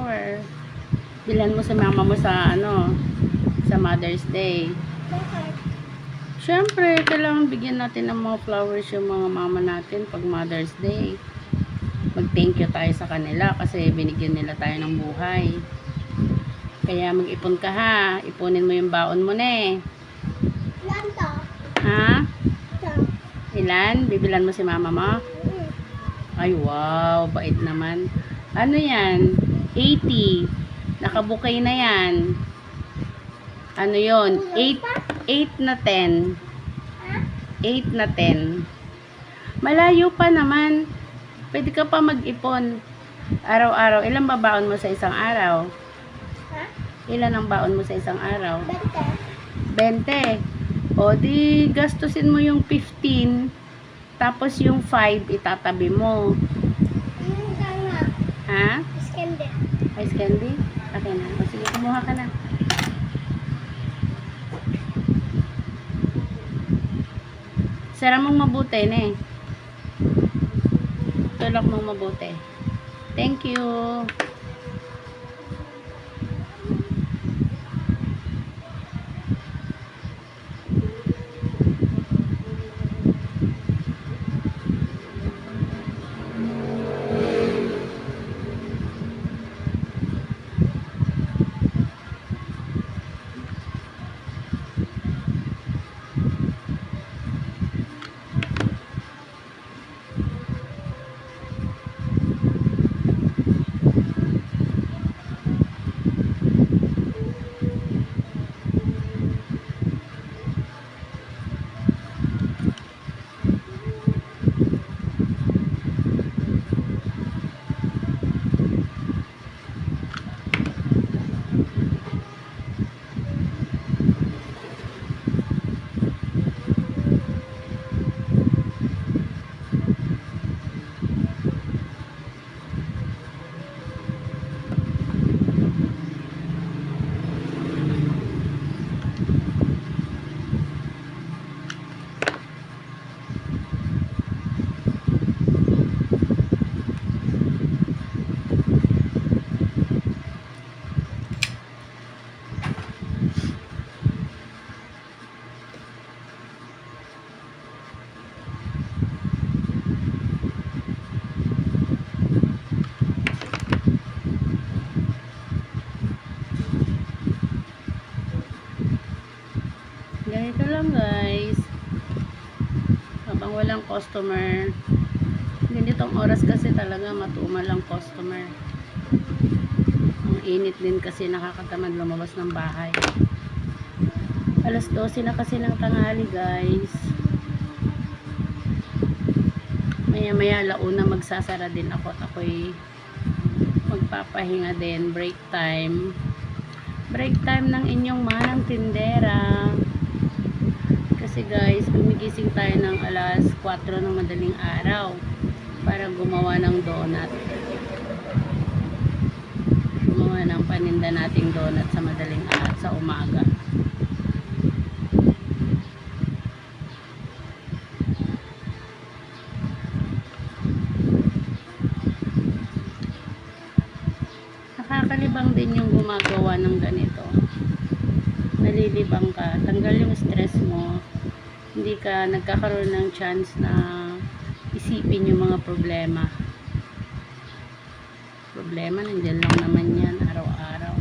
flower. Bilhan mo sa mama mo sa sa Mother's Day. Siyempre, kailangan bigyan natin ng mga flowers yung mga mama natin pag Mother's Day. Mag-thank you tayo sa kanila kasi binigyan nila tayo ng buhay. Kaya mag-ipon ka ha. Ipunin mo yung baon mo na eh. Ilan to? Ha? Ito. Ilan? Bibilan mo si mama mo? Ay, wow. Bait naman. Ano yan? 80. Nakabukay na yan. Ano yon? 8 na 10. 8 na 10. Malayo pa naman. Pwede ka pa mag-ipon. Araw-araw. Ilan ba baon mo sa isang araw? Ha? Ilan ang baon mo sa isang araw? 20. 20. O di gastusin mo yung 15. Tapos yung 5 itatabi mo. Tama. Ha? Iskende. Ice candy? Okay na. O sige, kumuha ka na. Sara mong mabuti na eh. Tulak mong mabuti. Thank you. Ganito lang guys. Habang walang customer. Ganitong oras kasi talaga matumal lang customer. Ang init din kasi nakakatamad lumabas ng bahay. Alas 12 na kasi ng tanghali guys. Maya maya launa magsasara din ako at ako'y magpapahinga din. Break time. Break time ng inyong manang tindera. Kasi guys, gumigising tayo ng alas 4 ng madaling araw para gumawa ng donut. Gumawa ng paninda nating donut sa madaling araw sa umaga. Nakakalibang din yung gumagawa ng ganito. Nalilibang ka, tanggal yung stress mo. Hindi ka nagkakaroon ng chance na isipin yung mga problema. Problema, nandiyan lang naman yan araw-araw.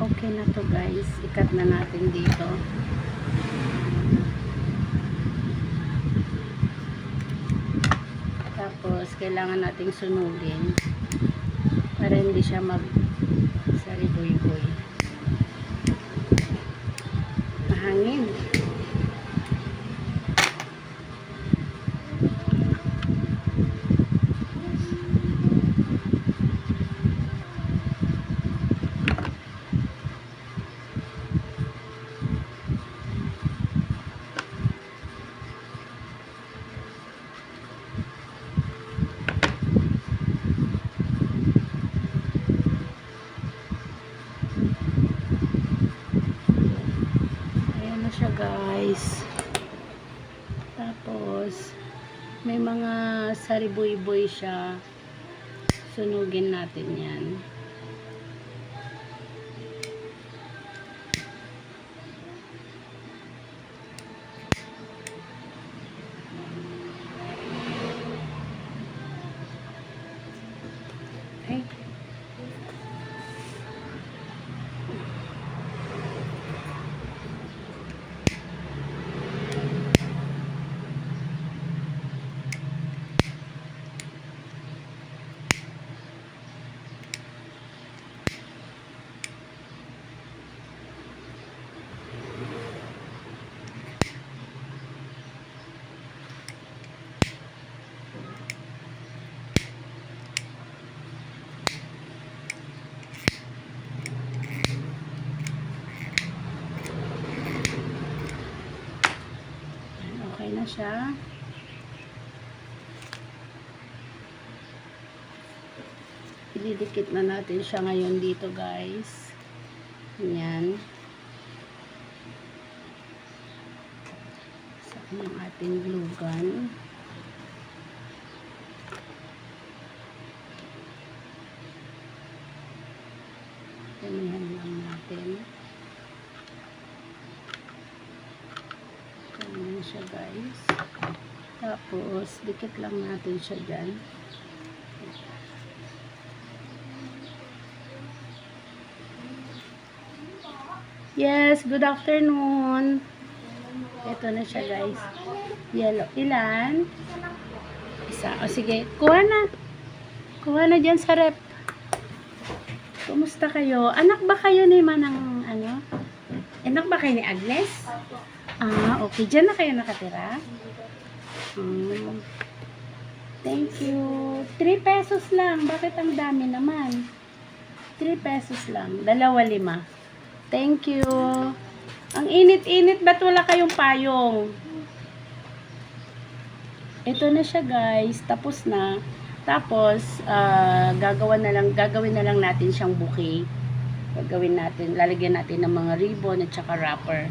Okay na to guys. Ikat na natin dito. Tapos, kailangan nating sunugin para hindi siya mag-sariboy-boy. Mahangin. guys. Tapos, may mga sariboy-boy siya. Sunugin natin yan. Ay. Okay na siya. Ididikit na natin siya ngayon dito, guys. Yan. Saan ang ating glue gun? Ganyan lang natin. Ganyan siya, guys. Tapos, dikit lang natin siya dyan. Yes, good afternoon. Ito na siya, guys. Yellow. Ilan? Isa. O, sige. Kuha na. Kuha na dyan sa rep. Kumusta kayo? Anak ba kayo ni Manang, ano? Anak ba kayo ni Agnes? Ah, okay. Diyan na kayo nakatira? Thank you. 3 pesos lang. Bakit ang dami naman? 3 pesos lang. 2.5. Thank you. Ang init-init. Ba't wala kayong payong? Ito na siya, guys. Tapos na. Tapos, gagawin na lang natin siyang bouquet. Gagawin natin, lalagyan natin ng mga ribbon at saka wrapper.